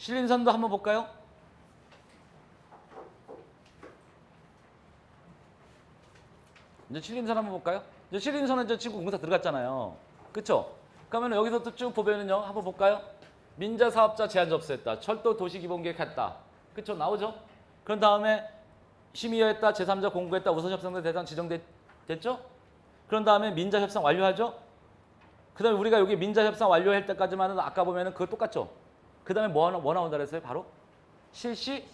신림선도 한번 볼까요? 이제 신림선 한번 볼까요? 이제 신림선은 이제 지금 공사 들어갔잖아요. 그쵸? 그러면 여기서부터 쭉 보면은요. 한번 볼까요? 민자 사업자 제한 접수했다. 철도 도시기본계획 했다. 그쵸? 나오죠? 그런 다음에 심의했다. 제3자 공고했다. 우선협상대 대상 지정됐죠? 그런 다음에 민자 협상 완료하죠? 그 다음에 우리가 여기 민자 협상 완료할 때까지만은 아까 보면은 그거 똑같죠? 그 다음에 뭐 나온다 그랬어요? 바로 실시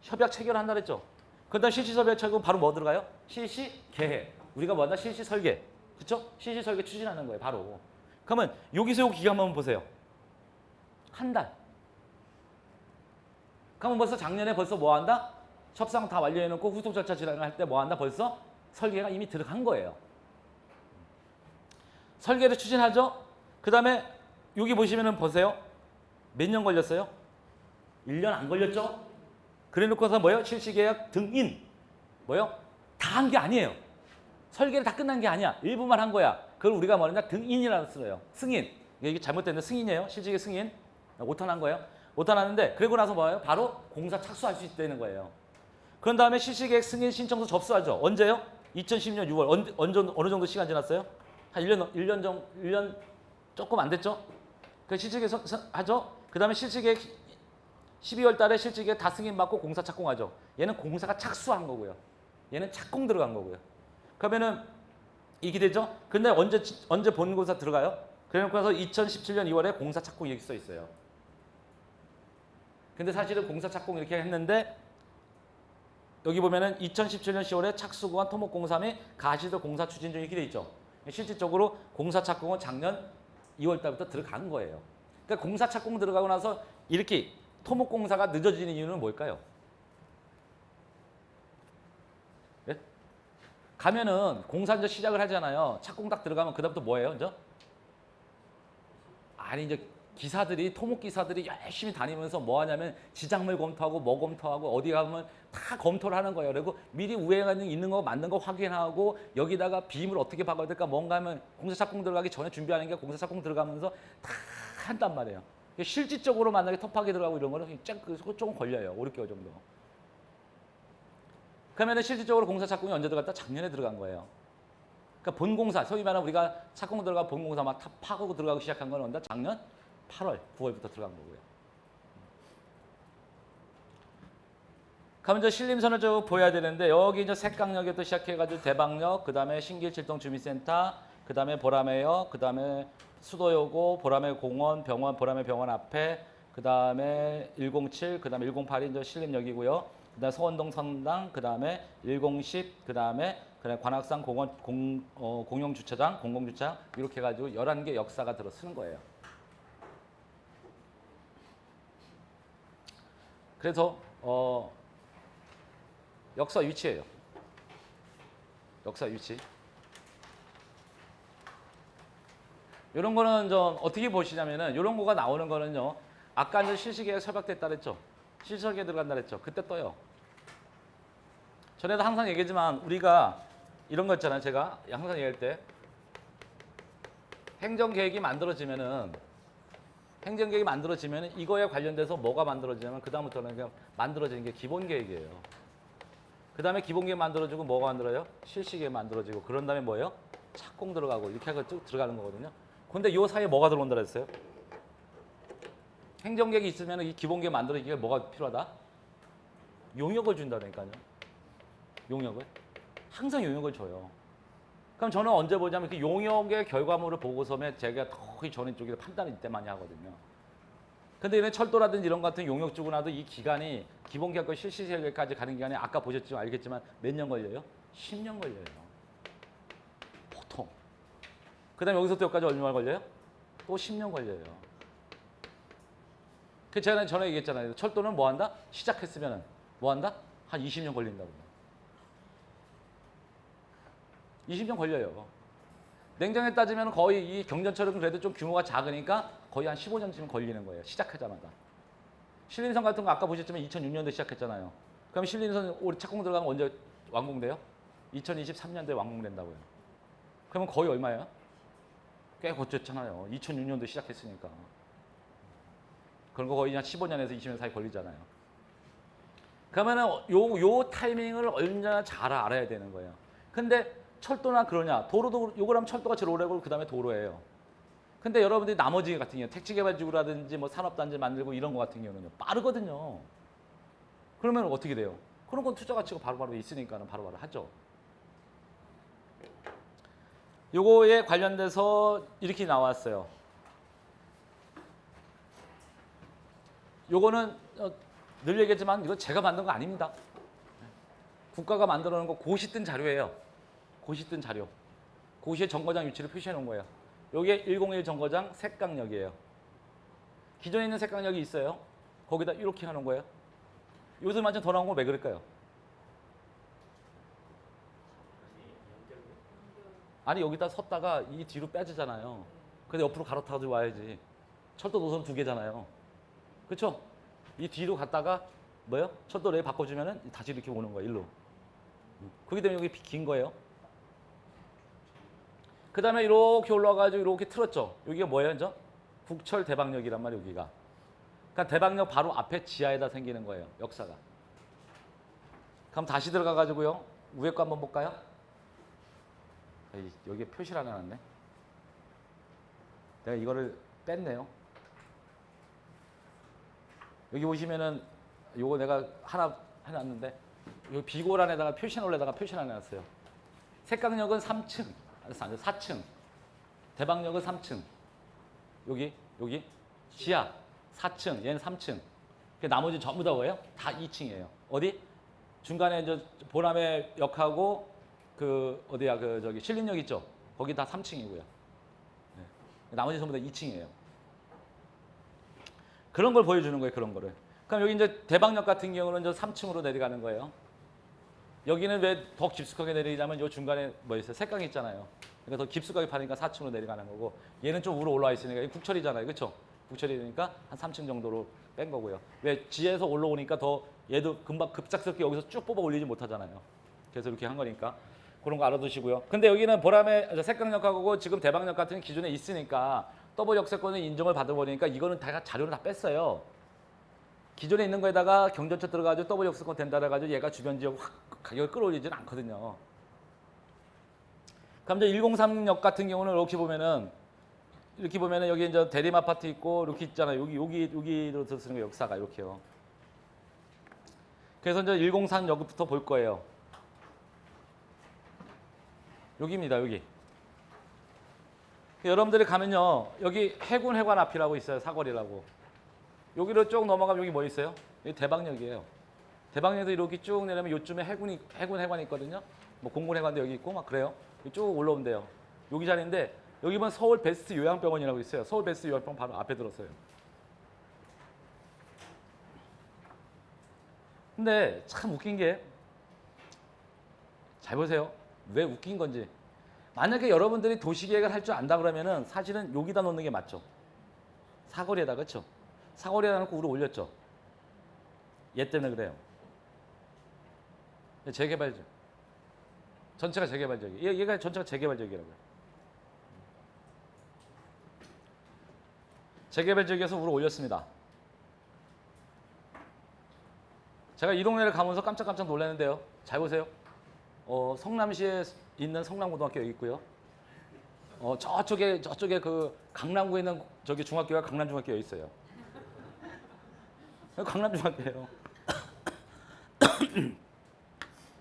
협약 체결한다 그랬죠? 그 다음 실시 협약 체결은 바로 뭐 들어가요? 실시 계획. 우리가 뭐다? 실시 설계. 그쵸? 실시 설계 추진하는 거예요. 바로. 그러면 여기서 요 기간 한번 보세요. 한 달. 그러면 벌써 작년에 벌써 뭐 한다? 협상 다 완료해놓고 후속 절차 진행을 할 때 뭐 한다? 벌써 설계가 이미 들어간 거예요. 설계를 추진하죠. 그 다음에 여기 보시면은 보세요. 몇 년 걸렸어요? 1년 안 걸렸죠? 그래 놓고서 뭐예요? 실시계약 등인. 뭐예요? 다 한 게 아니에요. 설계를 다 끝난 게 아니야. 일부만 한 거야. 그걸 우리가 뭐냐? 등인이라고 써요. 승인. 이게 잘못됐는데 승인이에요. 실시계 승인. 오탄한 거예요. 오탄하는데 그리고 나서 뭐예요? 바로 공사 착수할 수 있다는 거예요. 그런 다음에 실시계획 승인 신청서 접수하죠. 언제요? 2010년 6월. 어느 정도 시간 지났어요? 한 1년 조금 안 됐죠? 그 실시계획 하죠. 그 다음에 실시계획 12월 달에 실시계획 다 승인받고 공사 착공하죠. 얘는 공사가 착수한 거고요. 얘는 착공 들어간 거고요. 그러면은 이게 되죠? 근데 언제 본공사 들어가요? 그래놓고서 2017년 2월에 공사 착공 이렇게 써 있어요. 근데 사실은 공사 착공 이렇게 했는데 여기 보면은 2017년 10월에 착수구간 토목공사 및 가시도 공사 추진 중이 이렇게 돼 있죠. 실질적으로 공사 착공은 작년 2월 달부터 들어간 거예요. 그러니까 공사 착공 들어가고 나서 이렇게 토목공사가 늦어지는 이유는 뭘까요? 네? 가면은 공사 이제 시작을 하잖아요. 착공 딱 들어가면 그다음부터 뭐예요, 이제? 아니 이제 기사들이 토목기사들이 열심히 다니면서 뭐 하냐면 지작물 검토하고 뭐 검토하고 어디 가면 다 검토를 하는 거예요. 그리고 미리 우회가 있는 거 맞는 거 확인하고 여기다가 비임을 어떻게 박아야 될까 뭔가 하면 공사 착공 들어가기 전에 준비하는 게 공사 착공 들어가면서 다 한단 말이에요. 실질적으로 만약에 터프하게 들어가고 이런 거는 조금 걸려요. 5, 6개월 정도. 그러면 실질적으로 공사 착공이 언제 들어갔다? 작년에 들어간 거예요. 그러니까 본공사, 소위 말하는 우리가 착공 들어가 본공사 막 파고 들어가고 시작한 건 언제? 작년 8월, 9월부터 들어간 거고요. 그러면 이제 신림선을 쭉 보여야 되는데 여기 이제 색강역부터 시작해가지고 대방역, 그 다음에 신길칠동주민센터, 그 다음에 보라매역, 그 다음에 수도요고, 보라매 공원, 병원, 보라매 병원 앞에, 그 다음에 107, 그 다음에 108이 이제 신림역이고요. 그 다음에 서원동 선당, 그 다음에 1010, 그 다음에 관악산 공원 공용주차장, 공공주차장 이렇게 해가지고 11개 역사가 들어 쓰는 거예요. 그래서 역사 위치예요. 역사 위치. 이런 거는 좀 어떻게 보시냐면은 이런 거가 나오는 거는요. 아까 이제 실시계획 협약됐다 그랬죠. 실시설계 들어간다 그랬죠. 그때 떠요. 전에도 항상 얘기했지만 우리가 이런 거 있잖아요. 제가 항상 얘기할 때 행정계획이 만들어지면은 이거에 관련돼서 뭐가 만들어지냐면 그다음부터는 그냥 만들어지는 게 기본계획이에요. 그 다음에 기본계획 만들어지고 뭐가 만들어요? 실시계획 만들어지고 그런 다음에 뭐예요? 착공 들어가고 이렇게 하고 쭉 들어가는 거거든요. 근데 이 사이에 뭐가 들어온다 그랬어요? 행정계획이 있으면 이 기본계획 만들어지기가 뭐가 필요하다? 용역을 준다니까요. 용역을. 항상 용역을 줘요. 그럼 저는 언제 보냐면 그 용역의 결과물을 보고서면 제가 거의 저는 쪽에 판단을 이때 많이 하거든요. 근데 얘네 철도라든지 이런 같은 용역 주고 나도 이 기간이 기본계획과 실시계획까지 가는 기간이 아까 보셨지만 알겠지만 몇 년 걸려요? 10년 걸려요. 보통. 그 다음에 여기서부터 여기까지 얼마 걸려요? 또 10년 걸려요. 그 제가 전에 얘기했잖아요. 철도는 뭐 한다? 시작했으면 뭐 한다? 한 20년 걸린다고. 20년 걸려요. 냉정에 따지면 거의 이 경전철은 그래도 좀 규모가 작으니까 거의 한 15년쯤 걸리는 거예요. 시작하자마자. 신림선 같은 거 아까 보셨지만 2006년도에 시작했잖아요. 그럼 신림선 올해 착공 들어가면 언제 완공돼요? 2023년도에 완공된다고요. 그러면 거의 얼마예요? 꽤 거쳤잖아요. 2006년도에 시작했으니까. 그런 거 거의 한 15년에서 20년 사이 걸리잖아요. 그러면은 요 타이밍을 얼마나 잘 알아야 되는 거예요. 근데 철도나 그러냐? 도로도 요걸 하면 철도가 제일 오래 걸리고 그다음에 도로예요. 근데 여러분들이 나머지 같은 경우 택지개발지구라든지 뭐 산업단지 만들고 이런 거 같은 경우는요. 빠르거든요. 그러면 어떻게 돼요? 그런 건 투자 가치가 바로바로 있으니까는 바로바로 하죠. 요거에 관련돼서 이렇게 나왔어요. 요거는 늘 얘기했지만 이거 제가 만든 거 아닙니다. 국가가 만들어 놓은 거 고시 뜬 자료예요. 고시 뜬 자료. 고시의 정거장 위치를 표시해 놓은 거예요. 요게 101 정거장 색강역이에요. 기존에 있는 색강역이 있어요. 거기다 이렇게 하는 거예요. 요즘 완전 더 나온 건 왜 그럴까요? 아니 여기다 섰다가 이 뒤로 빼지잖아요. 근데 옆으로 갈아타가지고 와야지. 철도 노선 2개잖아요. 그렇죠? 이 뒤로 갔다가 뭐요? 철도 레일 바꿔주면은 다시 이렇게 오는 거예요. 일로. 그렇기 때문에 여기 긴 거예요. 그 다음에 이렇게 올라가가지고 이렇게 틀었죠. 여기가 뭐예요? 이제? 국철 대방역이란 말이에요. 여기가. 그러니까 대방역 바로 앞에 지하에다 생기는 거예요. 역사가. 그럼 다시 들어가가지고요. 위에 거 한번 볼까요? 여기에 표시를 안 해놨네. 내가 이거를 뺐네요. 여기 보시면은 요거 내가 하나 해놨는데 요 비고란에다가 표시놀에다가 표시를 안 해놨어요. 색강역은 3층, 4층. 대방역은 3층. 여기 지하 4층, 얘는 3층. 나머지 전부 다 뭐예요? 다 2층이에요. 어디? 중간에 이제 보람의 역하고 그 어디야 저기 신림역 있죠? 거기 다 3층이고요. 네. 나머지 전부 다 2층이에요. 그런 걸 보여주는 거예요. 그런 거를. 그럼 여기 이제 대방역 같은 경우는 이제 3층으로 내려가는 거예요. 여기는 왜 더 깊숙하게 내리자면 요 중간에 뭐 있어요? 색강이 있잖아요. 그러니까 더 깊숙하게 파니까 4층으로 내려가는 거고 얘는 좀 위로 올라와 있으니까 국철이잖아요. 그렇죠? 국철이니까 한 3층 정도로 뺀 거고요. 왜 지에서 올라오니까 더 얘도 금방 급작스럽게 여기서 쭉 뽑아 올리지 못하잖아요. 그래서 이렇게 한 거니까 그런 거 알아두시고요. 근데 여기는 보람의 색강역하고 지금 대방역 같은 기존에 있으니까 더블 역세권을 인정을 받아버리니까 이거는 다 자료를 다 뺐어요. 기존에 있는 거에다가 경전처 들어가지고 더블 역세권 된다 해가지고 얘가 주변 지역 확 가격을 끌어올리지는 않거든요. 그럼 이제 103역 같은 경우는 이렇게 보면은 여기 이제 대림 아파트 있고 이렇게 있잖아요. 여기로 쓰는 거 역사가 이렇게요. 그래서 이제 103역부터 볼 거예요. 여기입니다. 여기. 여러분들이 가면요. 여기 해군 앞이라고 있어요. 사거리라고. 여기로 쭉 넘어가면 여기 뭐 있어요? 여기 대방역이에요. 대방역에서 이렇게 쭉 내려면 요쯤에 해군이 있거든요. 뭐 공군해관도 여기 있고 막 그래요. 쭉 올라오면 돼요. 여기 자리인데 여기 보면 서울 베스트 요양병원이라고 있어요. 서울 베스트 요양병원 바로 앞에 들었어요. 근데 참 웃긴 게 잘 보세요. 왜 웃긴 건지. 만약에 여러분들이 도시계획을 할 줄 안다 그러면은 사실은 여기다 놓는 게 맞죠. 사거리에다 그렇죠. 사거리에다 놓고 위로 올렸죠. 얘 때문에 그래요. 재개발적. 전체가 재개발적이에요. 얘가 전체가 재개발적이라고요. 재개발적이어서 위로 올렸습니다. 제가 이 동네를 가면서 깜짝깜짝 놀랐는데요. 잘 보세요. 성남시에 있는 성남고등학교 여기 있고요. 저쪽에 그 강남구에 있는 저기 중학교가 강남중학교 여기 있어요. 강남중학교예요.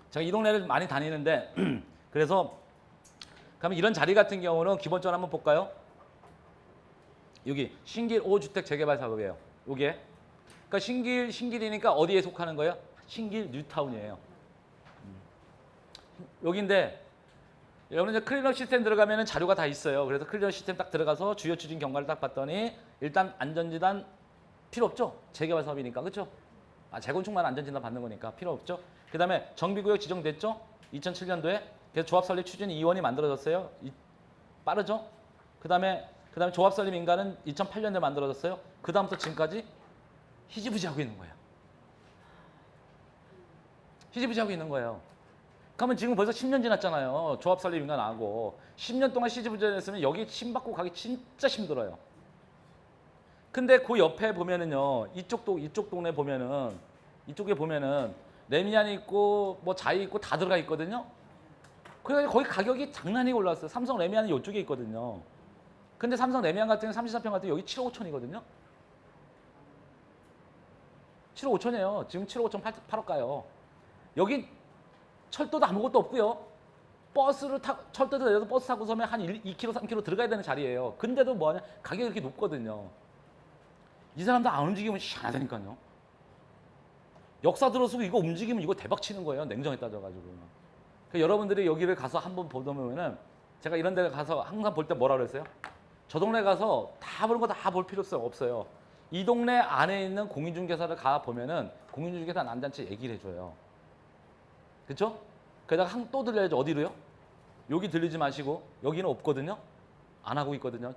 제가 이 동네를 많이 다니는데 그래서 그러면 이런 자리 같은 경우는 기본적으로 한번 볼까요? 여기 신길 5주택 재개발 사업이에요. 여기에. 그러니까 신길이니까 어디에 속하는 거예요? 신길 뉴타운이에요. 여기인데 여러분 이제 클리너 시스템 들어가면은 자료가 다 있어요. 그래서 클리너 시스템 딱 들어가서 주요 추진 경과를 딱 봤더니 일단 안전진단 필요 없죠. 재개발 사업이니까 그렇죠? 재건축만 안전진단 받는 거니까 필요 없죠. 그다음에 정비구역 지정됐죠? 2007년도에 그래서 조합설립 추진 2원이 만들어졌어요. 빠르죠? 그다음에 조합설립 인가는 2008년에 만들어졌어요. 그다음부터 지금까지 희지부지 하고 있는 거예요. 희지부지 하고 있는 거예요. 그러면 지금 벌써 10년 지났잖아요. 조합설립 인가 나고 10년 동안 희지부지 했으면 여기 침 받고 가기 진짜 힘들어요. 근데 그 옆에 보면은요, 이쪽 동네 보면은 이쪽에 보면은 레미안이 있고 뭐 자이 있고 다 들어가 있거든요. 그래서 거기 가격이 장난이 올랐어요. 삼성 레미안이 이쪽에 있거든요. 근데 삼성 레미안 같은 경우는 34평 같은 경우 여기 7억 5천이거든요. 7억 5천이에요. 지금 7억 5천 8억 가요. 여기 철도도 아무것도 없고요. 철도도 내려서 버스 타고서면 한 2km, 3km 들어가야 되는 자리예요. 근데도 뭐하냐? 가격이 이렇게 높거든요. 이 사람도 안 움직이면 희한하다니까요. 역사 들어서고 이거 움직이면 이거 대박 치는 거예요. 냉정히 따져가지고. 그러니까 여러분들이 여기를 가서 한번 보면은 제가 이런 데 가서 항상 볼 때 뭐라 그랬어요? 저 동네 가서 다 보는 거 다 볼 필요 없어요. 이 동네 안에 있는 공인중개사를 가 보면은 공인중개사 난단체 얘기를 해줘요. 그렇죠? 게다가 또 들려야죠. 어디로요? 여기 들리지 마시고 여기는 없거든요. 안 하고 있거든요.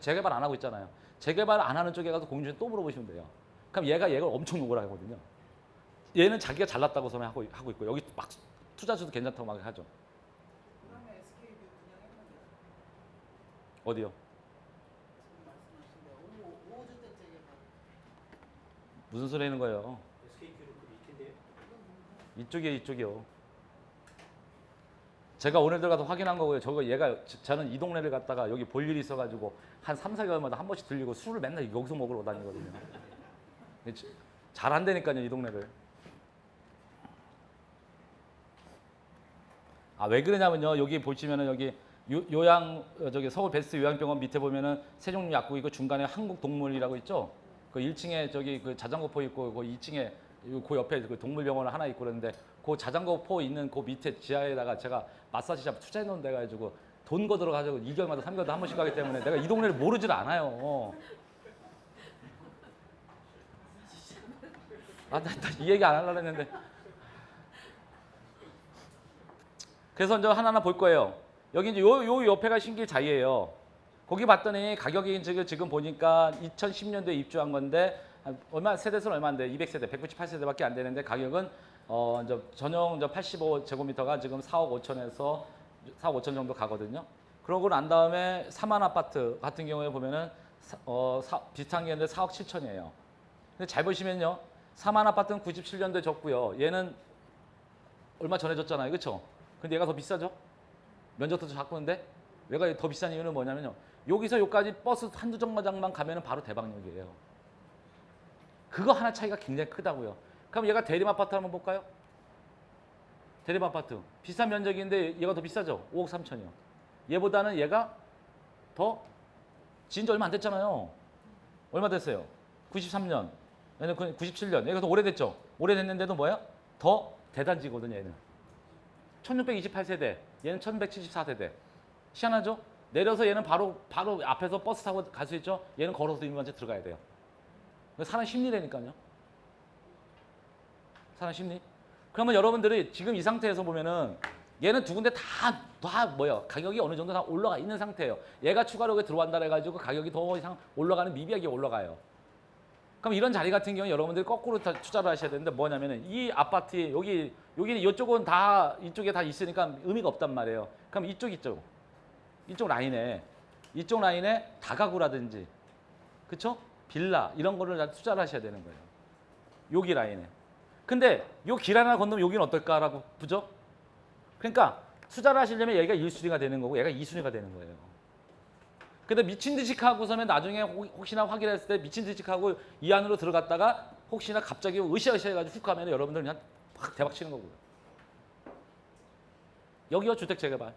재개발 안 하고 있잖아요. 재개발 안 하는 쪽에 가서 공인중개사 또 물어보시면 돼요. 그럼 얘가 엄청 욕을 하거든요. 얘는 자기가 잘났다고 소리 하고 있고 여기 막 투자주도 괜찮다고 막 하죠. 그러면 SK도 그냥 했는데 어디요? 지금 말씀하신 데 5주택 재개발 무슨 소리 하는 거예요? SK그룹 그 밑인데요. 이쪽이요. 제가 오늘 들어가서 확인한 거고요. 저는 이 동네를 갔다가 여기 볼 일이 있어가지고 한 3, 4개월마다 한 번씩 들리고 술을 맨날 여기서 먹으러 다니거든요. 잘 안 되니까요, 이 동네를. 왜 그러냐면요. 여기 보시면은 여기 저기 서울 베스트 요양병원 밑에 보면은 세종류 약국 있고 중간에 한국동물이라고 있죠. 그 1층에 저기 그 자전거포 있고 그 2층에 그 옆에 그 동물병원 하나 있고 그러는데 그 자전거포 있는 그 밑에 지하에다가 제가 마사지샵 투자해 놓은 데 가지고 돈 거 들어가지고 2개월마다 3개월마다 한 번씩 가기 때문에 내가 이 동네를 모르질 않아요. 나 이 얘기 안 하려고 했는데. 그래서 이제 하나하나 볼 거예요. 여기 이제 요 옆에가 신길자이예요. 거기 봤더니 가격이 지금 보니까 2010년도에 입주한 건데 세대수는 얼마인데 200세대, 198세대밖에 안 되는데 가격은 이제 전용 85제곱미터가 지금 4억 5천에서 4억 5천 정도 가거든요. 그러고 난 다음에 3만 아파트 같은 경우에 보면은 비슷한 게 있는데 4억 7천이에요. 근데 잘 보시면요. 3만 아파트는 97년도에 졌고요. 얘는 얼마 전에 졌잖아요. 그렇죠? 근데 얘가 더 비싸죠? 면적도 작고인데 얘가 더 비싼 이유는 뭐냐면요. 여기서 여기까지 버스 한두 정거장만 가면은 바로 대박역이에요. 그거 하나 차이가 굉장히 크다고요. 그럼 얘가 대림 아파트 한번 볼까요? 대림 아파트. 비싼 면적인데 얘가 더 비싸죠? 5억 3천이요. 얘보다는 얘가 더 지은 지 얼마 안 됐잖아요. 얼마 됐어요? 93년. 얘는 97년. 얘가 더 오래됐죠? 오래됐는데도 뭐야? 더 대단지거든요, 얘는. 1628세대. 얘는 1174세대. 희한하죠? 내려서 얘는 바로 앞에서 버스 타고 갈 수 있죠? 얘는 걸어서 인문한테 들어가야 돼요. 사람 심리라니까요. 사람 심리. 그러면 여러분들이 지금 이 상태에서 보면은 얘는 두 군데 다 뭐예요? 가격이 어느 정도 다 올라가 있는 상태예요. 얘가 추가로 들어간다 해가지고 가격이 더 이상 올라가는 미비하게 올라가요. 그럼 이런 자리 같은 경우는 여러분들이 거꾸로 투자를 하셔야 되는데 뭐냐면은 이 아파트 여기 이쪽은 다 이쪽에 다 있으니까 의미가 없단 말이에요. 그럼 이쪽 라인에 다가구라든지 그쵸? 빌라 이런 거를 다 투자를 하셔야 되는 거예요. 여기 라인에. 근데 요 길 하나 건너면 여기는 어떨까라고 보죠? 그러니까 투자를 하시려면 얘가 1순위가 되는 거고 얘가 2순위가 되는 거예요. 근데 미친 듯이 하고서는 나중에 혹시나 확인했을 때 미친 듯이 하고 이 안으로 들어갔다가 혹시나 갑자기 으쌰으쌰 해가지고 훅 가면 여러분들 그냥 확 대박 치는 거고요. 여기요 주택 재개발.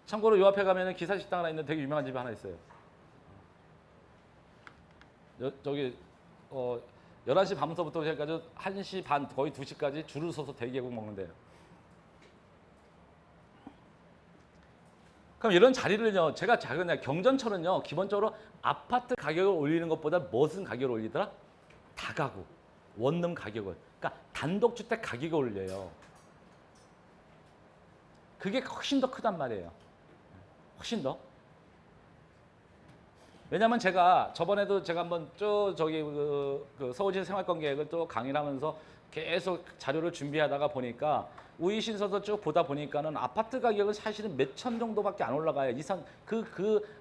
참고로 요 앞에 가면은 기사식당 하나 있는 되게 유명한 집이 하나 있어요. 저기 11시 반부터 해가지고 1시 반 거의 2시까지 줄을 서서 대게국 먹는데요. 그럼 이런 자리를요, 제가 작은 경전철은요, 기본적으로 아파트 가격을 올리는 것보다 무슨 가격을 올리더라? 다가구, 원룸 가격을. 그러니까 단독주택 가격을 올려요. 그게 훨씬 더 크단 말이에요. 훨씬 더. 왜냐면 제가 저번에도 제가 한번 쭉 저기 그 서울시 생활권 계획을 또 강의를 하면서 계속 자료를 준비하다가 보니까 우이신 서서 쭉 보다 보니까는 아파트 가격은 사실은 몇 천 정도밖에 안 올라가요. 이상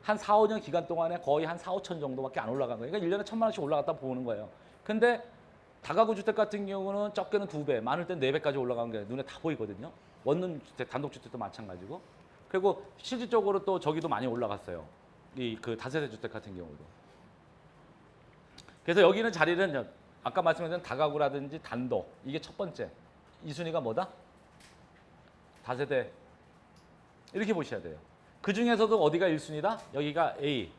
한 4, 5년 기간 동안에 거의 한 4, 5천 정도밖에 안 올라간 거예요. 그러니까 1년에 1,000만 원씩 올라갔다 보는 거예요. 근데 다가구 주택 같은 경우는 적게는 2배, 많을 땐 4배까지 올라간 게 눈에 다 보이거든요. 원룸 주택, 단독 주택도 마찬가지고. 그리고 실질적으로 또 저기도 많이 올라갔어요. 이 그 다세대 주택 같은 경우도. 그래서 여기는 자리는 아까 말씀드린 다가구라든지 단독, 이게 첫 번째. 이 순위가 뭐다? 다세대. 이렇게 보셔야 돼요. 그 중에서도 어디가 1순위다? 여기가 A,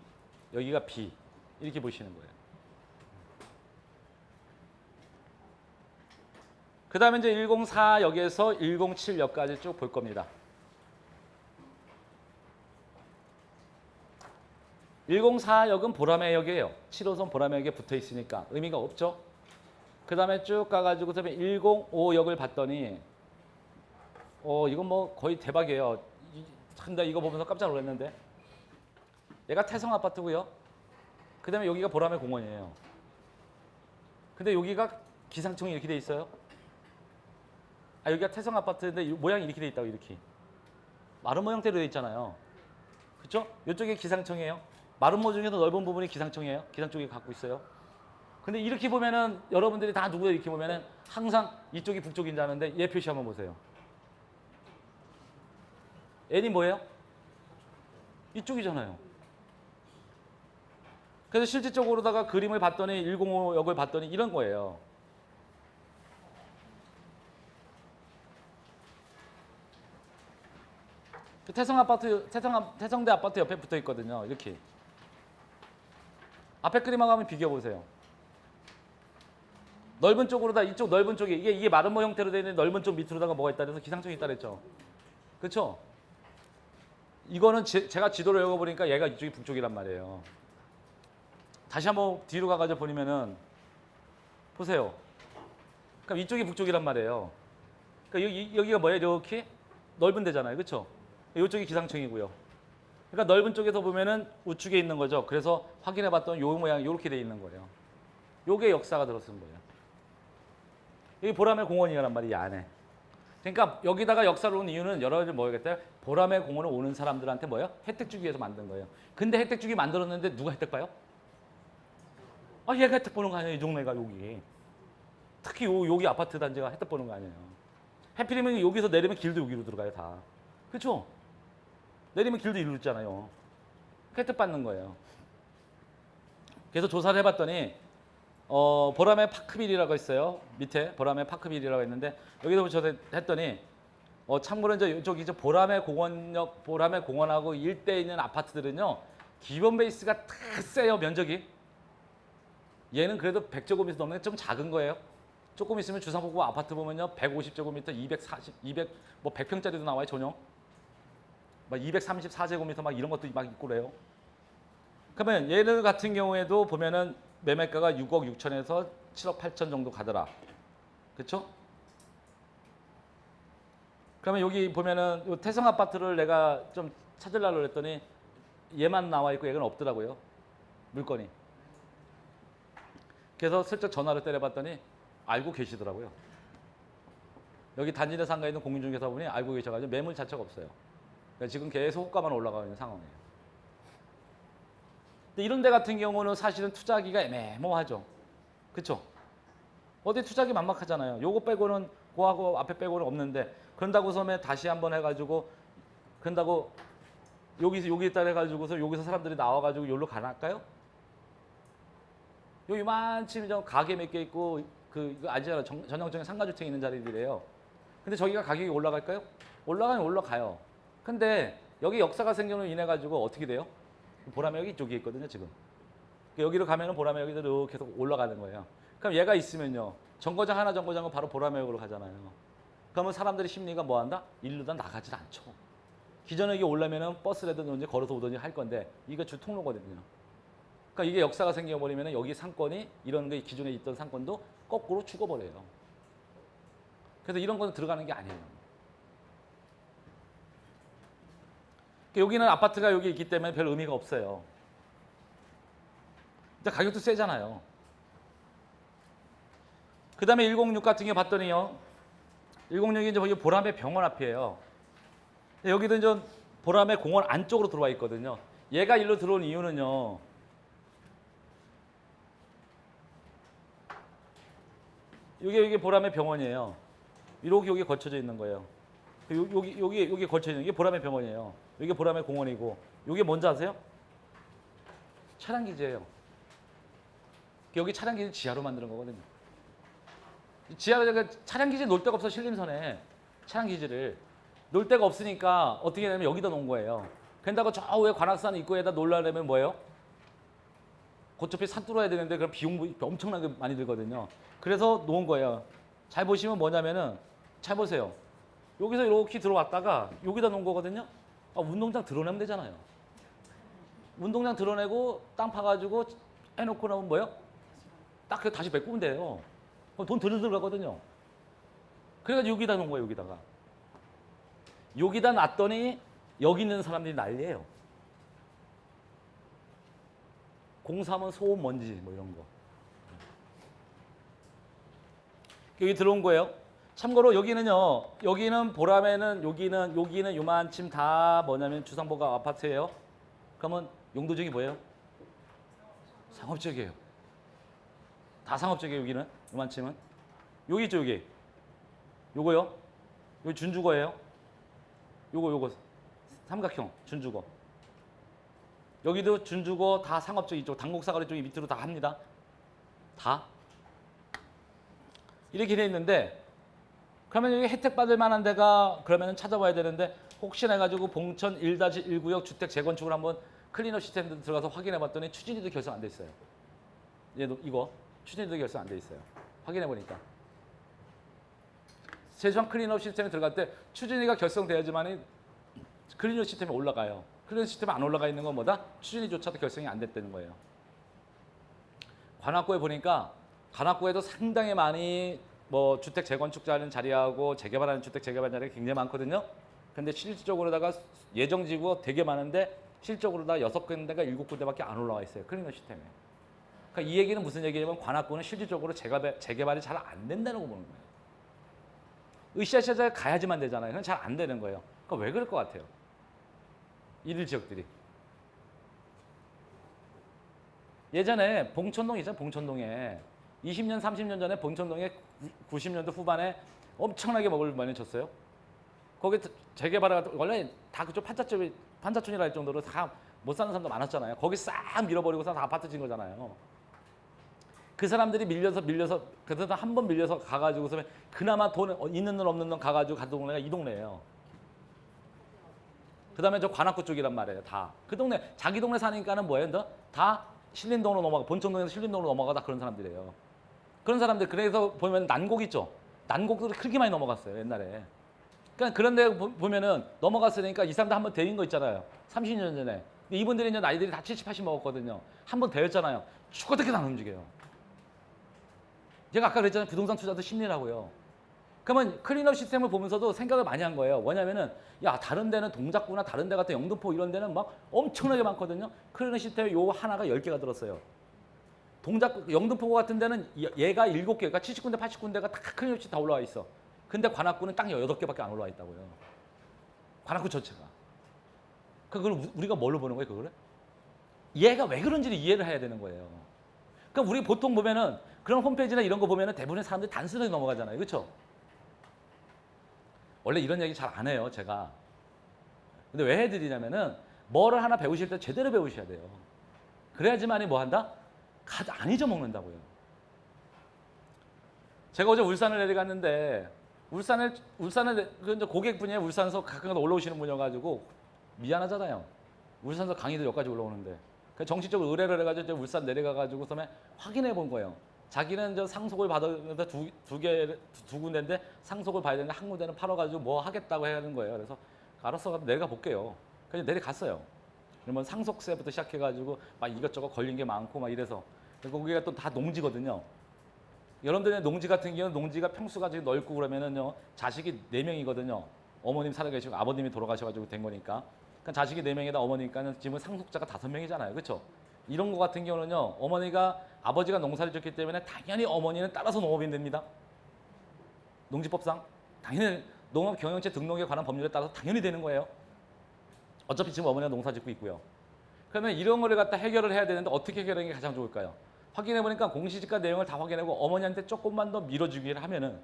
여기가 B. 이렇게 보시는 거예요. 그 다음에 이제 104역에서 107역까지 쭉 볼 겁니다. 104역은 보라매역이에요. 7호선 보라매역에 붙어 있으니까 의미가 없죠. 그 다음에 쭉 가가지고 105역을 봤더니 이건 뭐 거의 대박이에요. 근데 이거 보면서 깜짝 놀랐는데 얘가 태성 아파트고요. 그 다음에 여기가 보라매 공원이에요. 근데 여기가 기상청이 이렇게 돼 있어요. 여기가 태성 아파트인데 모양이 이렇게 돼 있다고 이렇게. 마름모 형태로 돼 있잖아요. 그렇죠? 이쪽이 기상청이에요. 마름모 중에서 넓은 부분이 기상청이에요. 기상 쪽이 갖고 있어요. 근데 이렇게 보면은 여러분들이 다 누구야 이렇게 보면은 항상 이쪽이 북쪽인 줄 아는데 얘 표시 한번 보세요. N이 뭐예요? 이쪽이잖아요. 그래서 실질적으로다가 그림을 봤더니 105역을 봤더니 이런 거예요. 태성대 아파트 옆에 붙어 있거든요. 이렇게. 앞에 그림하고 한번 비교해 보세요. 넓은 쪽으로다 이쪽 넓은 쪽에 이게 마름모 형태로 되어 있는 넓은 쪽 밑으로다가 뭐가 있다 그래서 기상청이 있다 그랬죠. 그렇죠? 이거는 제가 지도를 읽어보니까 얘가 이쪽이 북쪽이란 말이에요. 다시 한번 뒤로 가가지고 보면은 보세요. 그럼 이쪽이 북쪽이란 말이에요. 그러니까 여기가 뭐예요? 이렇게 넓은 데잖아요. 그렇죠? 이쪽이 기상청이고요. 그러니까 넓은 쪽에서 보면은 우측에 있는 거죠. 그래서 확인해봤더니 요 모양 이렇게 돼 있는 거예요. 요게 역사가 들어선 거예요. 여기 보라매 공원이란 말이에요. 이 안에. 그러니까 여기다가 역사를 온 이유는 여러분들 뭐겠어요? 보라매 공원을 오는 사람들한테 뭐예요? 혜택 주기 위해서 만든 거예요. 근데 혜택 주기 만들었는데 누가 혜택 봐요? 얘가 혜택 보는 거 아니에요. 이 동네가 여기. 특히 여기 아파트 단지가 혜택 보는 거 아니에요. 해필이면 여기서 내리면 길도 여기로 들어가요. 다. 그렇죠? 내리면 길도 이리로 있잖아요. 혜택 받는 거예요. 그래서 조사를 해봤더니 보라매 파크빌이라고 있어요. 밑에 보라매 파크빌이라고 있는데 여기서 조사했더니 참고로 이제 이제 보라매 공원하고 일대에 있는 아파트들은요 기본 베이스가 다 세요. 면적이. 얘는 그래도 100제곱미터 넘는 좀 작은 거예요. 조금 있으면 주상복구 아파트 보면요 150제곱미터, 240, 200, 뭐 100평짜리도 나와요 전용. 막 234제곱미터 막 이런 것도 막 있고 그래요. 그러면 얘들 같은 경우에도 보면은 매매가가 6억 6천에서 7억 8천 정도 가더라. 그렇죠? 그러면 여기 보면은 요 태성 아파트를 내가 좀 찾으려고 했더니 얘만 나와 있고 얘는 없더라고요. 물건이. 그래서 슬쩍 전화를 때려봤더니 알고 계시더라고요. 여기 단지 내 상가에 있는 공인중개사분이 알고 계셔가지고 매물 자체가 없어요. 그러니까 지금 계속 호가만 올라가고 있는 상황이에요. 근데 이런 데 같은 경우는 사실은 투자하기가 애매모호하죠. 그렇죠? 어디 투자하기 만막하잖아요. 요거 빼고는 그거하고 앞에 빼고는 없는데 그런다고 섬에 다시 한번 해가지고 그런다고 여기다 해가지고서 여기서 사람들이 나와가지고 여기로 가날까요? 여기 이만치 가게 몇 개 있고 이거 아시잖아요. 전형적인 상가주택 있는 자리들이에요. 근데 저기가 가격이 올라갈까요? 올라가면 올라가요. 근데 여기 역사가 생겨로 인해 가지고 어떻게 돼요? 보라매역이 이쪽에 있거든요, 지금. 여기로 가면은 보라매역이 이렇게 계속 올라가는 거예요. 그럼 얘가 있으면요. 정거장 하나 정거장은 바로 보라매역으로 가잖아요. 그러면 사람들의 심리가 뭐 한다? 일로 다 나가질 않죠. 기존에 이게 올라면은 버스라든지 걸어서 오든지 할 건데 이게 주 통로거든요. 그러니까 이게 역사가 생겨버리면은 여기 상권이 이런 게 기존에 있던 상권도 거꾸로 죽어버려요. 그래서 이런 거는 들어가는 게 아니에요. 여기는 아파트가 여기 있기 때문에 별 의미가 없어요. 근데 가격도 세잖아요. 그 다음에 106 같은 게 봤더니요. 106이 이제 여기 보람의 병원 앞이에요. 여기도 이제 보람의 공원 안쪽으로 들어와 있거든요. 얘가 일로 들어온 이유는요. 이게 보람의 병원이에요. 이렇게 여기 거쳐져 있는 거예요. 여기 걸쳐 있는 게 보람의 병원이에요. 이게 보람의 공원이고, 이게 뭔지 아세요? 차량 기지예요. 여기 차량 기지 지하로 만드는 거거든요. 지하가 차량 기지 놓을 데가 없어. 신림선에 차량 기지를 놓을 데가 없으니까 어떻게 하냐면 여기다 놓은 거예요. 그런다고 저 위에 관악산 입구에다 놓으려면 뭐예요? 어차피 산 뚫어야 되는데 그럼 비용 엄청나게 많이 들거든요. 그래서 놓은 거예요. 잘 보시면 뭐냐면은 잘 보세요. 여기서 이렇게 들어왔다가 여기다 놓은 거거든요. 운동장 드러내면 되잖아요. 운동장 드러내고 땅 파가지고 해놓고 나면 뭐예요? 딱 그 다시 메꾸면 돼요. 그럼 돈 들어가거든요. 그래가지고 여기다 놓은 거예요. 여기다가. 여기다 놨더니 여기 있는 사람들이 난리예요. 공사하면 소음, 먼지 뭐 이런 거. 여기 들어온 거예요. 참고로 여기는요. 여기는 보람에는 여기는 요만침 다 뭐냐면 주상복합 아파트예요. 그러면 용도적이 뭐예요? 상업적이에요. 다 상업적이에요. 여기는 요만침은. 여기 있죠. 여기. 요거요. 여기 준주거예요. 요거 삼각형 준주거. 여기도 준주거 다 상업적 이쪽 당곡사거리 쪽이 밑으로 다 합니다. 다. 이렇게 돼 있는데 그러면 여기 혜택 받을 만한 데가 그러면 찾아봐야 되는데 혹시나 해가지고 봉천 1-1구역 주택 재건축을 한번 클리너 시스템 들어가서 확인해 봤더니 추진위도 결성 안 돼 있어요. 얘도 이거 추진위도 결성 안 돼 있어요. 확인해 보니까. 최소한 클리너 시스템에 들어갈 때 추진위가 결성돼야지만 클리너 시스템에 올라가요. 클리너 시스템에 안 올라가 있는 건 뭐다? 추진위조차도 결성이 안 됐다는 거예요. 관악구에 보니까 관악구에도 상당히 많이 뭐 주택 재건축하는 자리하고 재개발하는 주택 재개발 자리가 굉장히 많거든요. 근데 실질적으로다가 예정지구 되게 많은데 실적으로 다 6군데가 7군데밖에 안 올라와 있어요. 클리너 시스템에. 그러니까 이 얘기는 무슨 얘기냐면 관악구는 실질적으로 재개발이 잘 안 된다는 거 보는 거예요. 으쌰으쌰 가야지만 되잖아요. 그건 잘 안 되는 거예요. 그러니까 왜 그럴 것 같아요? 이들 지역들이. 예전에 봉천동 있잖아요. 봉천동에 20년, 30년 전에 봉천동에 90년대 후반에 엄청나게 먹을 많이 줬어요. 거기 재개발을 원래 다 그쪽 판자촌이라 할 정도로 다 못 사는 사람도 많았잖아요. 거기 싹 밀어버리고서 다 아파트 진 거잖아요. 그 사람들이 밀려서 그래서 한 번 밀려서 가가지고서 그나마 돈 있는 돈 없는 돈 가가지고 간 동네가 이 동네예요. 그다음에 저 관악구 쪽이란 말이에요. 다 그 동네 자기 동네 사니까는 뭐예요? 다 신림동으로 넘어가 본청동에서 신림동으로 넘어가 다 그런 사람들이에요. 그런 사람들 그래서 보면 난곡 있죠. 난곡들이 그렇게 많이 넘어갔어요 옛날에. 그러니까 그런 데 보면은 넘어갔으니까 이 사람들 한번 데인 거 있잖아요. 30년 전에. 근데 이분들이 이제 나이들이 다 70, 80 먹었거든요. 한 번 데였잖아요. 죽어도 안 움직여요. 제가 아까 그랬잖아요. 부동산 투자도 심리라고요. 그러면 클린업 시스템을 보면서도 생각을 많이 한 거예요. 뭐냐면은 야 다른 데는 동작구나 다른 데 같은 영등포 이런 데는 막 엄청나게 많거든요. 클린업 시스템에 요 하나가 10개가 들었어요. 영등포 같은 데는 얘가 7개, 그러니까 70군데, 80군데가 다 클린업 시스템 다 올라와 있어. 근데 관악구는 딱 8개밖에 안 올라와 있다고요. 관악구 전체가. 그걸 우리가 뭘로 보는 거예요, 그거를? 얘가 왜 그런지를 이해를 해야 되는 거예요. 그러니까 우리 보통 보면은 그런 홈페이지나 이런 거 보면은 대부분의 사람들이 단순하게 넘어가잖아요. 그렇죠? 원래 이런 얘기 잘 안 해요, 제가. 근데 왜 해드리냐면은 뭐를 하나 배우실 때 제대로 배우셔야 돼요. 그래야지만이 뭐 한다? 안 잊어먹는다고요. 제가 어제 울산을 내려갔는데 울산에 그 이제 고객분이 울산에서 가끔가다 올라오시는 분이어가지고 미안하잖아요. 울산에서 강의도 여기까지 올라오는데 정식적으로 의뢰를 해가지고 이제 울산 내려가가지고 처음에 확인해 본 거예요. 자기는 저 상속을 받았는데 두 군데인데 상속을 봐야 되는데 한 군데는 팔아가지고 뭐 하겠다고 해야 하는 거예요. 그래서 알았어, 내려가 볼게요. 그래서 내려갔어요. 그러면 상속세부터 시작해가지고 막 이것저것 걸린 게 많고 막 이래서 거기가 또 다 농지거든요. 여러분들의 농지 같은 경우는 농지가 평수가 지금 넓고 그러면은요 자식이 4명이거든요. 어머님 살아계시고 아버님이 돌아가셔가지고 된 거니까. 그러니까 자식이 4명이다 어머니까는 지금 상속자가 5명이잖아요, 그렇죠? 이런 거 같은 경우는요 어머니가 아버지가 농사를 짓기 때문에 당연히 어머니는 따라서 농업인 됩니다. 농지법상 당연히 농업 경영체 등록에 관한 법률에 따라서 당연히 되는 거예요. 어차피 지금 어머니가 농사 짓고 있고요. 그러면 이런 거를 갖다 해결을 해야 되는데 어떻게 해결하는 게 가장 좋을까요? 확인해 보니까 공시지가 내용을 다 확인하고 어머니한테 조금만 더 밀어주기를 하면은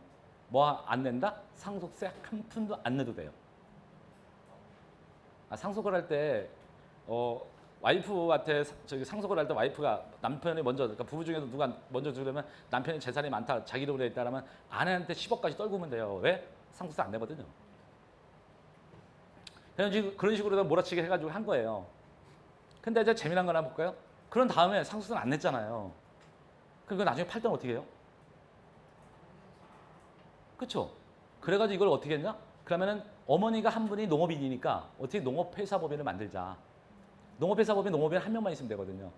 뭐 안 낸다? 상속세 한 푼도 안 내도 돼요. 상속을 할 때 와이프한테 저기 상속을 할 때 와이프가 남편이 먼저 그러니까 부부 중에서 누가 먼저 주려면 남편이 재산이 많다 자기 이름으로 돼 있다라면 아내한테 10억까지 떨구면 돼요. 왜? 상속세 안 내거든요. 그런 식으로 몰아치기 해가지고 한 거예요. 근데 이제 재미난 거 하나 볼까요? 그런 다음에 상속세는 안 냈잖아요. 그럼 나중에 팔 때는 어떻게 해요? 그렇죠? 그래가지고 이걸 어떻게 했냐? 그러면은 어머니가 한 분이 농업인이니까 어떻게 농업회사법인을 만들자. 농업회사법인 농업인 한 명만 있으면 되거든요.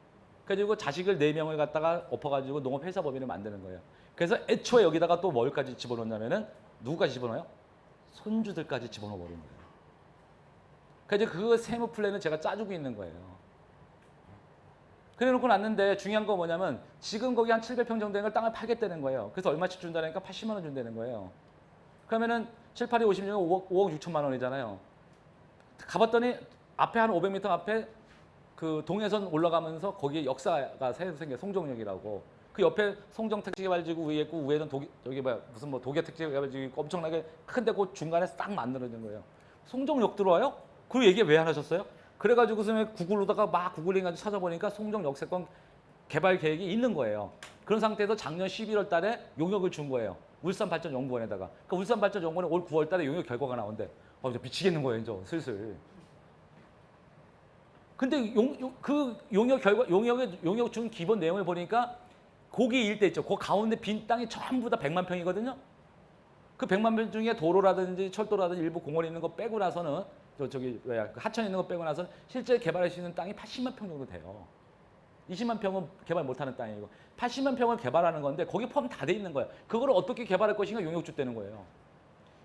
그래가지고 자식을 4명을 갖다가 엎어가지고 농업회사법인을 만드는 거예요. 그래서 애초에 여기다가 또 뭘까지 집어넣냐면은 누구까지 집어넣어요? 손주들까지 집어넣어 버리는 거예요. 그래서 그 세무 플랜을 제가 짜주고 있는 거예요. 그래 놓고 났는데 중요한 거 뭐냐면 지금 거기 한 700평 정도 되는 걸 땅을 팔겠다는 거예요. 그래서 얼마씩 준다니까 80만 원 준다는 거예요. 그러면은 7, 8이 50년 5억 6천만 원이잖아요. 가봤더니 앞에 한 500m 앞에 그 동해선 올라가면서 거기에 역사가 새로 생겨 송정역이라고. 그 옆에 송정 택지개발지구 위에 있고 위에는 여기 무슨 뭐 도계 택지개발지구 있고 엄청나게 큰데 그 중간에 딱 만들어진 거예요. 송정역 들어와요? 그 얘기 왜 안 하셨어요? 그래가지고 구글로다가 막 구글링해가지고 찾아보니까 송정 역세권 개발 계획이 있는 거예요. 그런 상태에서 작년 11월 달에 용역을 준 거예요. 울산발전연구원에다가. 그러니까 울산발전연구원에 올 9월 달에 용역 결과가 나온대. 이제 미치겠는 거예요, 이제 슬슬. 근데 그 용역 준 기본 내용을 보니까 거기 일대 있죠. 그 가운데 빈 땅이 전부 다 100만 평이거든요. 그 100만 평 중에 도로라든지 철도라든지 일부 공원이 있는 거 빼고 나서는 하천에 있는 거 빼고 나서는 실제 개발할 수 있는 땅이 80만 평 정도 돼요. 20만 평은 개발 못하는 땅이고 80만 평을 개발하는 건데 거기 포함 다 돼 있는 거예요. 그거를 어떻게 개발할 것인가 용역주 떼는 거예요.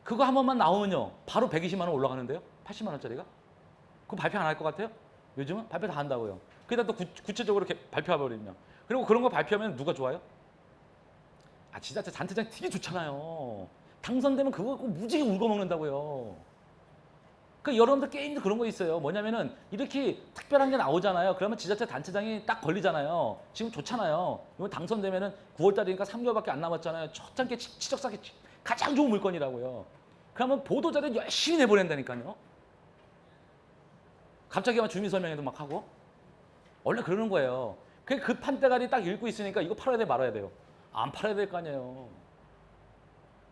그거 한 번만 나오면요. 바로 120만 원 올라가는데요. 80만 원짜리가. 그거 발표 안 할 것 같아요? 요즘은 발표 다 한다고요. 그러다 또 구체적으로 발표해버리면. 그리고 그런 거 발표하면 누가 좋아요? 지자체 잔태장 되게 좋잖아요. 당선되면 그거 무지개 울고 먹는다고요. 그 여러분들 게임도 그런 거 있어요. 뭐냐면은 이렇게 특별한 게 나오잖아요. 그러면 지자체 단체장이 딱 걸리잖아요. 지금 좋잖아요. 이거 당선되면은 9월 달이니까 3개월밖에 안 남았잖아요. 초창기 치적사기 가장 좋은 물건이라고요. 그러면 보도자료 열심히 내보낸다니까요. 갑자기 막 주민설명회도 막 하고. 원래 그러는 거예요. 그 판대가리 딱 읽고 있으니까 이거 팔아야 돼 말아야 돼요. 안 팔아야 될 거 아니에요.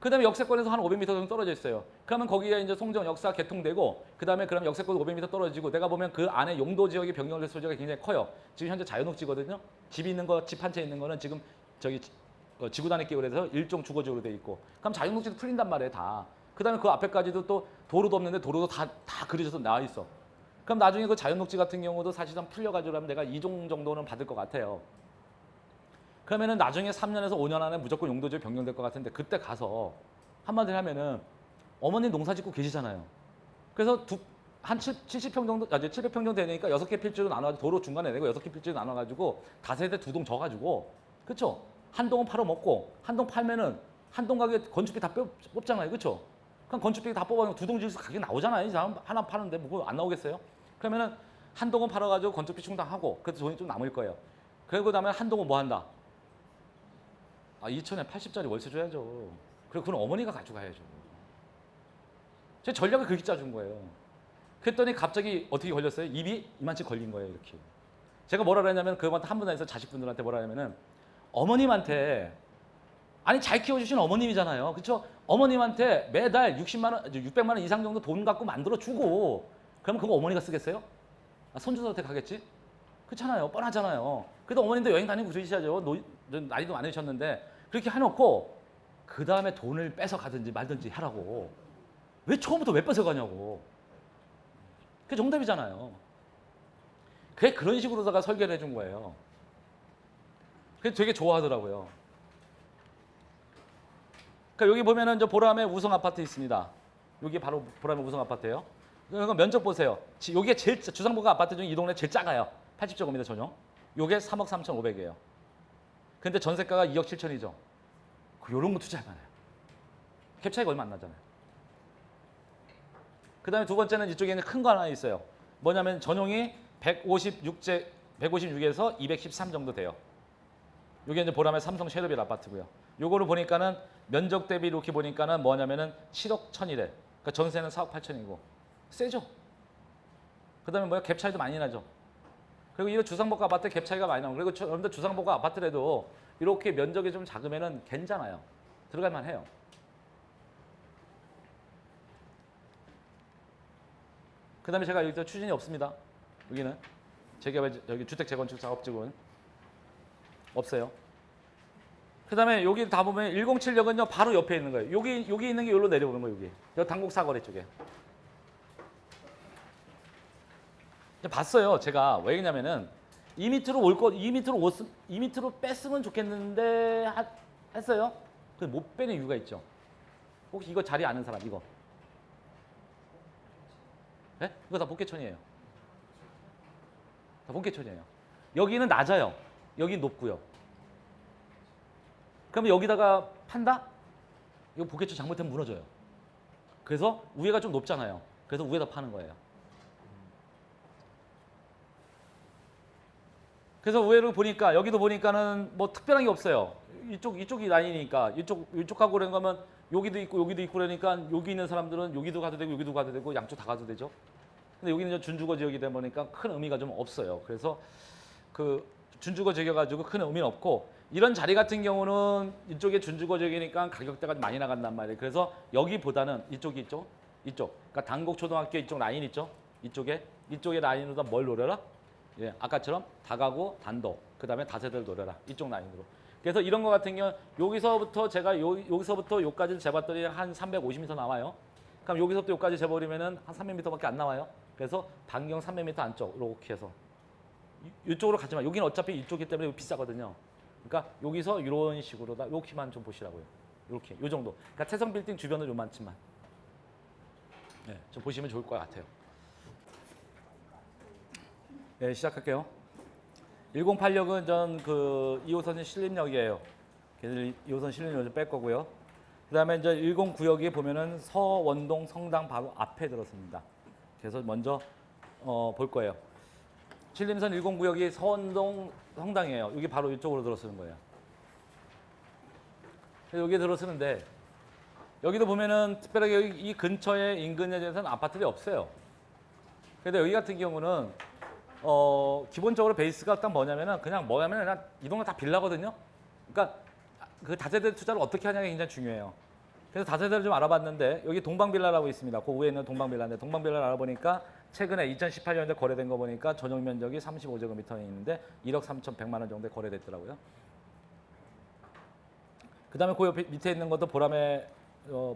그 다음에 역세권에서 한 500m 정도 떨어져 있어요. 그러면 거기에 이제 송정 역사 개통되고, 그 다음에 그럼 역세권 500m 떨어지고, 내가 보면 그 안에 용도 지역이 변경될 소지가 굉장히 커요. 지금 현재 자연녹지거든요. 집이 있는 거, 집 한 채 있는 거는 지금 지구단위 기울에서 일종 주거지역으로 돼 있고, 그럼 자연녹지도 풀린단 말이에요, 다. 그 다음에 그 앞에까지도 또 도로도 없는데 도로도 다 그려져서 나와 있어. 그럼 나중에 그 자연녹지 같은 경우도 사실상 풀려가지고 하면 내가 2종 정도는 받을 것 같아요. 그러면은 나중에 3년에서 5년 안에 무조건 용도지역 변경될 것 같은데 그때 가서 한마디로 하면은 어머니 농사 짓고 계시잖아요. 그래서 한 70평 정도, 700평 정도 되니까 6개 필지로 나눠가지고 도로 중간에 내고 6개 필지로 나눠가지고 다세대 2동 져가지고 그쵸? 한 동은 팔아먹고 한 동 팔면은 한 동 가게 건축비 다 뽑잖아요. 그쵸? 그럼 건축비 다 뽑아서 2동 지어서 가격 나오잖아요. 이제 하나 파는데 뭐 안 나오겠어요? 그러면은 한 동은 팔아가지고 건축비 충당하고 그래서 돈이 좀 남을 거예요. 그리고 다음에 한 동은 뭐 한다? 2천에 80짜리 월세 줘야죠. 그리고 그건 어머니가 가져가야죠. 제 전략을 그렇게 짜준 거예요. 그랬더니 갑자기 어떻게 걸렸어요? 입이 이만치 걸린 거예요. 이렇게. 제가 뭐라 그랬냐면 그분한테 한 분에서 자식분들한테 뭐라 하냐면은 어머님한테 아니 잘 키워주신 어머님이잖아요. 그렇죠? 어머님한테 매달 60만 원, 600만 원 이상 정도 돈 갖고 만들어주고 그러면 그거 어머니가 쓰겠어요? 손주들한테 가겠지? 그렇잖아요. 뻔하잖아요. 그래도 어머님도 여행 다니고 그러셔야죠. 나이도 많으셨는데 그렇게 해놓고 그 다음에 돈을 뺏어 가든지 말든지 하라고. 왜 처음부터 왜 뺏어 가냐고. 그게 정답이잖아요. 그게 그런 식으로다가 설계를 해준 거예요. 그게 되게 좋아하더라고요. 그러니까 여기 보면은 저 보람의 우성 아파트 있습니다. 여기 바로 보람의 우성 아파트예요. 이거 면적 보세요. 여기가 제일 주상복합 아파트 중에 이 동네 제일 작아요. 80제곱미터 전용. 요게 3억 3,500이에요. 근데 전세가가 2억 7천이죠. 이런 거 투자할 만해요. 갭 차이가 얼마 안 나잖아요. 그 다음에 두 번째는 이쪽에 있는 큰 거 하나 있어요. 뭐냐면 전용이 156에서 213 정도 돼요. 이게 이제 보라매 삼성 쉐르빌 아파트고요. 요거를 보니까는 면적 대비 이렇게 보니까는 뭐냐면은 7억 1천이래. 그러니까 전세는 4억 8천이고 세죠. 그다음에 뭐야 갭 차이도 많이 나죠. 그리고 이거 주상복합 아파트 갭 차이가 많이 나고 그리고 여러분들 주상복합 아파트라도 이렇게 면적이 좀 작으면은 괜찮아요. 들어갈 만해요. 그다음에 제가 여기 추진이 없습니다. 여기는 재개발 여기 주택 재건축 작업직은 없어요. 그다음에 여기 다 보면 107역은요 바로 옆에 있는 거예요. 여기 있는 게 여기로 내려오는 거예요. 여기 당곡 사거리 쪽에. 봤어요. 제가 왜 그러냐면은 이 밑으로 이 밑으로 뺐으면 좋겠는데 했어요. 근데 못 빼는 이유가 있죠. 혹시 이거 자리 아는 사람 이거? 네? 이거 다 복개천이에요. 다 복개천이에요. 여기는 낮아요. 여기는 높고요. 그러면 여기다가 판다? 이거 복개천 잘못하면 무너져요. 그래서 위에가 좀 높잖아요. 그래서 위에다 파는 거예요. 그래서 위에를 보니까 여기도 보니까는 뭐 특별한 게 없어요. 이쪽이 라인이니까 이쪽하고 그런 거면 여기도 있고 그러니까 여기 있는 사람들은 여기도 가도 되고 여기도 가도 되고 양쪽 다 가도 되죠. 근데 여기는 준주거 지역이다 보니까 큰 의미가 좀 없어요. 그래서 그 준주거 지역이가지고 큰 의미는 없고 이런 자리 같은 경우는 이쪽에 준주거 지역이니까 가격대가 많이 나간단 말이에요. 그래서 여기보다는 이쪽이 있죠. 이쪽. 그러니까 당곡초등학교 이쪽 라인 있죠. 이쪽에 라인으로 뭘 노려라? 예, 아까처럼 다가구, 단독, 그 다음에 다세대를 노려라. 이쪽 라인으로. 그래서 이런 거 같은 경우는 여기서부터 제가 여기서부터 여기까지 재봤더니 한 350m 나와요. 그럼 여기서부터 여기까지 재버리면은 한 300m밖에 안 나와요. 그래서 반경 300m 안쪽 이렇게 해서 이쪽으로 가지 마. 여기는 어차피 이쪽이기 때문에 비싸거든요. 그러니까 여기서 이런 식으로다 이렇게만 좀 보시라고요. 이렇게 요 정도. 그러니까 태성 빌딩 주변은 요만치만. 네, 좀 보시면 좋을 것 같아요. 네, 시작할게요. 108역은 전 그 2호선 신림역이에요. 그래서 2호선 신림역을 좀 뺄 거고요. 그다음에 이제 109역에 보면은 서원동 성당 바로 앞에 들었습니다. 그래서 먼저 볼 거예요. 신림선 109역이 서원동 성당이에요. 여기 바로 이쪽으로 들어서는 거예요. 그래서 여기에 들어서는데 여기도 보면은 특별하게 여기 이 근처에 인근에 대해서는 아파트들이 없어요. 그런데 여기 같은 경우는 기본적으로 베이스가 딱 뭐냐면 그냥 이 동네 다 빌라거든요. 그러니까 그 다세대 투자를 어떻게 하냐가 굉장히 중요해요. 그래서 다세대를 좀 알아봤는데 여기 동방빌라라고 있습니다. 그 위에 있는 동방빌라인데 동방빌라를 알아보니까 최근에 2018년에 거래된 거 보니까 전용 면적이 35제곱미터에 있는데 1억 3,100만 원 정도에 거래됐더라고요. 그다음에 그 옆에 밑에 있는 것도 보람의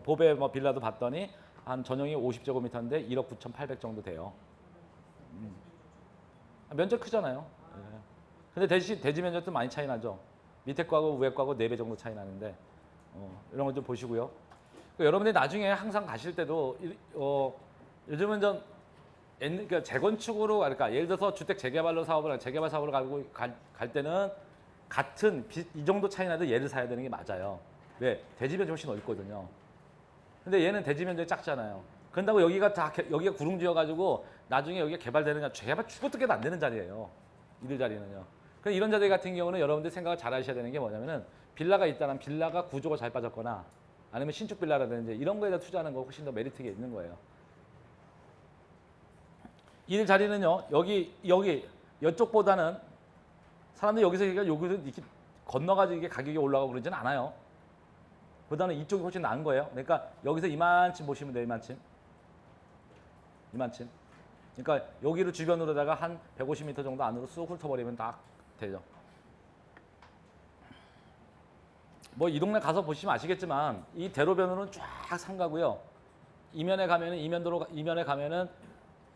보배 뭐 빌라도 봤더니 한 전용이 50제곱미터인데 1억 9,800 정도 돼요. 면적 크잖아요. 예. 근데 대신 대지 면적도 많이 차이 나죠. 밑에 거하고 위에 거하고 4배 정도 차이 나는데 이런 거 좀 보시고요. 여러분들이 나중에 항상 가실 때도 요즘은 좀 그러니까 재건축으로 그러니까 예를 들어서 주택 재개발 사업을 가고 갈 때는 같은 이 정도 차이 나도 얘를 사야 되는 게 맞아요. 왜? 대지 면적이 훨씬 넓거든요. 근데 얘는 대지 면적이 작잖아요. 그런다고 여기가 구릉지어 가지고 나중에 여기가 개발되느냐? 개발 죽어도 깨도 안 되는 자리예요. 이들 자리는요. 그래서 이런 자리 같은 경우는 여러분들 생각을 잘 하셔야 되는 게 뭐냐면은 빌라가 있다면 빌라가 구조가 잘 빠졌거나 아니면 신축 빌라라든지 이런 거에다 투자하는 거 훨씬 더 메리트가 있는 거예요. 이 자리는요. 여기 이쪽보다는 사람들이 여기서 이렇게 건너가지고 이게 가격이 올라가고 그러지는 않아요. 보다는 이쪽이 훨씬 나은 거예요. 그러니까 여기서 이만큼 보시면 돼요. 이만큼. 그러니까 여기를 주변으로다가 한 150m 정도 안으로 쑥 훑어버리면 딱 되죠. 뭐 이 동네 가서 보시면 아시겠지만 이 대로변으로는 쫙 상가고요. 이면에 가면은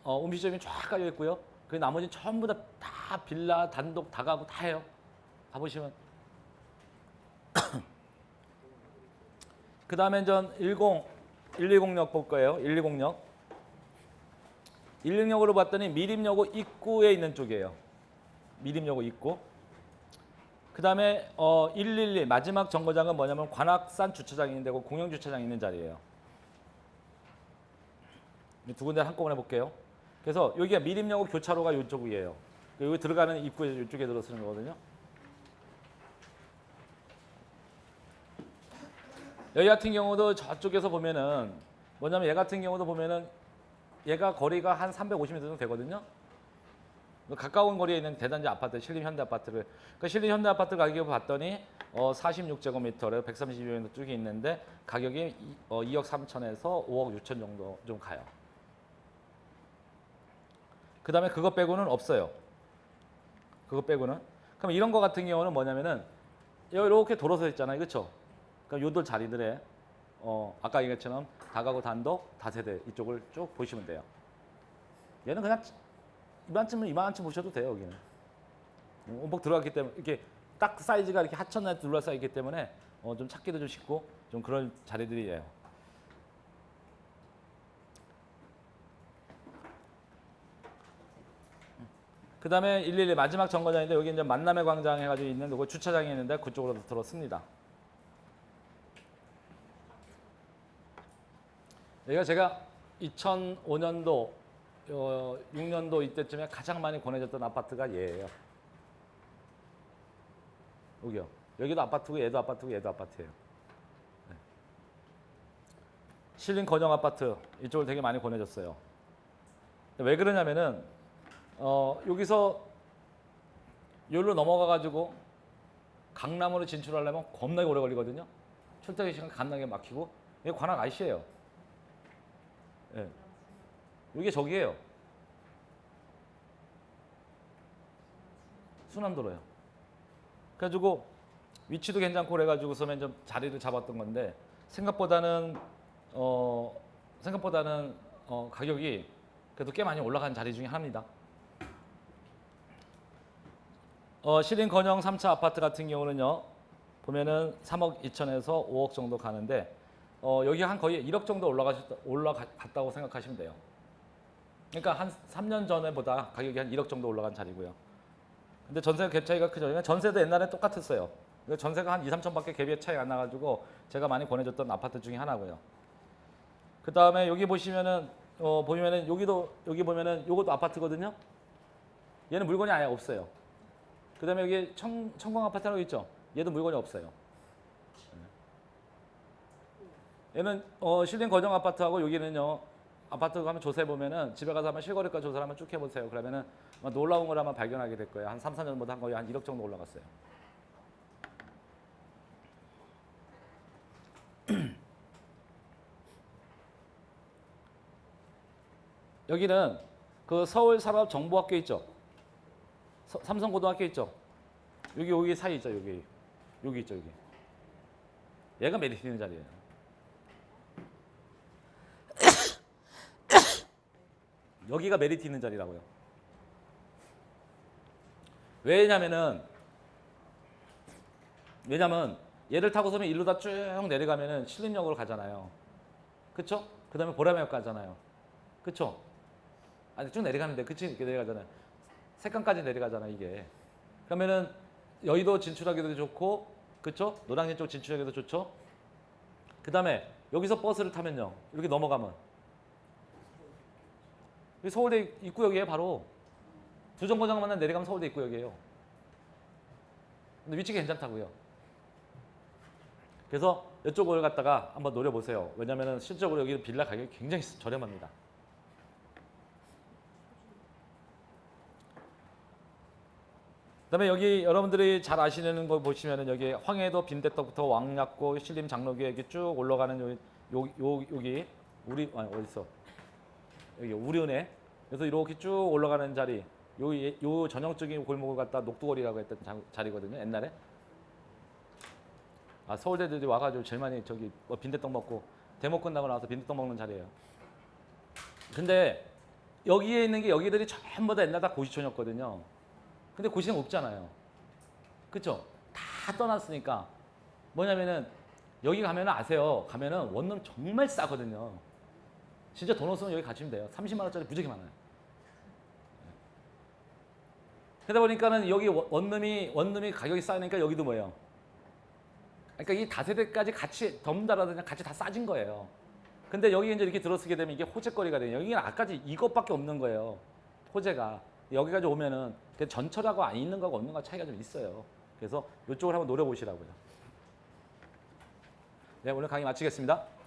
음식점이 쫙 깔려 있고요. 그 나머지 전부 다 빌라, 단독, 다가구 다 해요. 가보시면. 그 다음에 전 120역 볼 거예요. 120역. 116역으로 봤더니 미림여고 입구에 있는 쪽이에요. 미림여고 입구. 그 다음에 111 마지막 정거장은 뭐냐면 관악산 주차장이 있는 데고 공영 주차장이 있는 자리예요. 이 두 군데 한꺼번에 볼게요. 그래서 여기가 미림역고 교차로가 이쪽 위에요. 여기 들어가는 입구에 이쪽에 들어서는 거거든요. 여기 같은 경우도 저쪽에서 보면은 뭐냐면 얘 같은 경우도 보면은 얘가 거리가 한 350m 정도 되거든요. 가까운 거리에 있는 대단지 아파트, 신림 현대 아파트를 그 신림 현대 아파트 가격을 봤더니 46제곱미터를 132평에서 쭉 있는데 가격이 2억 3천에서 5억 6천 정도 좀 가요. 그 다음에 그거 빼고는 없어요. 그거 빼고는. 그럼 이런 거 같은 경우는 뭐냐면은 이렇게 돌아서 있잖아요, 그렇죠? 그럼 요들 자리들에 아까 얘기했처럼 다가구 단독 다세대 이쪽을 쭉 보시면 돼요. 얘는 그냥 이만쯤 보셔도 돼요. 여기는 원폭 들어갔기 때문에 이렇게 딱 사이즈가 이렇게 하천에 둘러싸여 있기 때문에 좀 찾기도 좀 쉽고 좀 그런 자리들이에요. 그 다음에 111 마지막 정거장인데 여기 이제 만남의 광장 해가지고 있는 요거 주차장이 있는데 그쪽으로 들어섭니다. 여기가 제가 2005년도 6년도 이때쯤에 가장 많이 권해졌던 아파트가 얘예요. 여기요. 여기도 아파트고 얘도 아파트고 얘도 아파트예요. 네. 신림 건영 아파트 이쪽을 되게 많이 권해줬어요. 왜 그러냐면은 여기서 여기로 넘어가가지고 강남으로 진출하려면 겁나게 오래 걸리거든요. 출퇴근 시간 겁나게 막히고 이게 관악 IC예요. 예. 이게 저기예요. 순환도로요. 그래가지고 위치도 괜찮고 그래가지고서는 좀 자리를 잡았던 건데 생각보다는 가격이 그래도 꽤 많이 올라간 자리 중에 하나입니다. 신림 건영 3차 아파트 같은 경우는요 보면은 3억 2천에서 5억 정도 가는데 여기 한 거의 1억 정도 올라갔다고 생각하시면 돼요. 그러니까 한 3년 전에보다 가격이 한 1억 정도 올라간 자리고요. 근데 전세가 갭 차이가 크죠. 그러니까 전세도 옛날에 똑같았어요. 전세가 한 2, 3천밖에 갭의 차이가 안 나가지고 제가 많이 권해줬던 아파트 중에 하나고요. 그 다음에 여기 보시면은 보면은 여기 보면은 요것도 아파트거든요. 얘는 물건이 아예 없어요. 그 다음에 여기 청광 아파트라고 있죠. 얘도 물건이 없어요. 얘는 신림 건영 아파트하고 여기는요. 아파트 가면 조사해 보면은 집에 가서 한번 실거래가 조사를 한번 쭉 해보세요. 그러면은 놀라운 걸 한번 발견하게 될 거예요. 한 3, 4년보다 한 거의 한 1억 정도 올라갔어요. 여기는 그 서울산업정보학교 있죠. 삼성고등학교 있죠. 여기 사이 있죠. 여기 있죠. 여기. 얘가 메리트 있는 자리예요. 여기가 메리트 있는 자리라고요. 왜냐면 얘를 타고서는 일로 다 쭉 내려가면은 신림역으로 가잖아요. 그쵸? 그 다음에 보라매역 가잖아요. 그쵸? 아니 쭉 내려가는데 그치? 이렇게 내려가잖아요. 색강까지 내려가잖아요 이게. 그러면은 여의도 진출하기도 좋고 그쵸? 노량진 쪽 진출하기도 좋죠? 그 다음에 여기서 버스를 타면요. 이렇게 넘어가면 서울대 입구역이에요. 바로 두 정거장만 내려가면 서울대 입구역이에요. 근데 위치가 괜찮다고요. 그래서 이쪽을 갖다가 한번 노려보세요. 왜냐하면 실적으로 여기 빌라 가격이 굉장히 저렴합니다. 그다음에 여기 여러분들이 잘 아시는 거 보시면은 여기 황해도 빈대떡부터 왕약고 신림 장로교 여기 쭉 올라가는 여기 어디 있어? 여기 우리은행. 그래서 이렇게 쭉 올라가는 자리. 요 전형적인 골목을 갖다 녹두거리라고 했던 자리거든요. 옛날에. 서울대들이 와가지고 제일 많이 저기 빈대떡 먹고 데모 끝나고 나와서 빈대떡 먹는 자리예요. 근데 여기에 있는 게 여기들이 전부 다 옛날 다 고시촌이었거든요. 근데 고시는 없잖아요. 그쵸? 다 떠났으니까. 뭐냐면은 여기 가면은 아세요. 가면은 원룸 정말 싸거든요. 진짜 돈 없으면 여기 가시면 돼요. 30만 원짜리 무지하게 많아요. 그러다 보니까는 여기 원룸이 가격이 싸니까 여기도 뭐예요? 그러니까 이 다세대까지 같이 덤달아서 같이 다 싸진 거예요. 근데 여기 이제 이렇게 들어서게 되면 이게 호재거리가 돼요. 여기는 아까지 이것밖에 없는 거예요. 호재가. 여기까지 오면은 전철하고 안 있는 거하고 없는 거 차이가 좀 있어요. 그래서 이쪽을 한번 노려보시라고요. 네, 오늘 강의 마치겠습니다.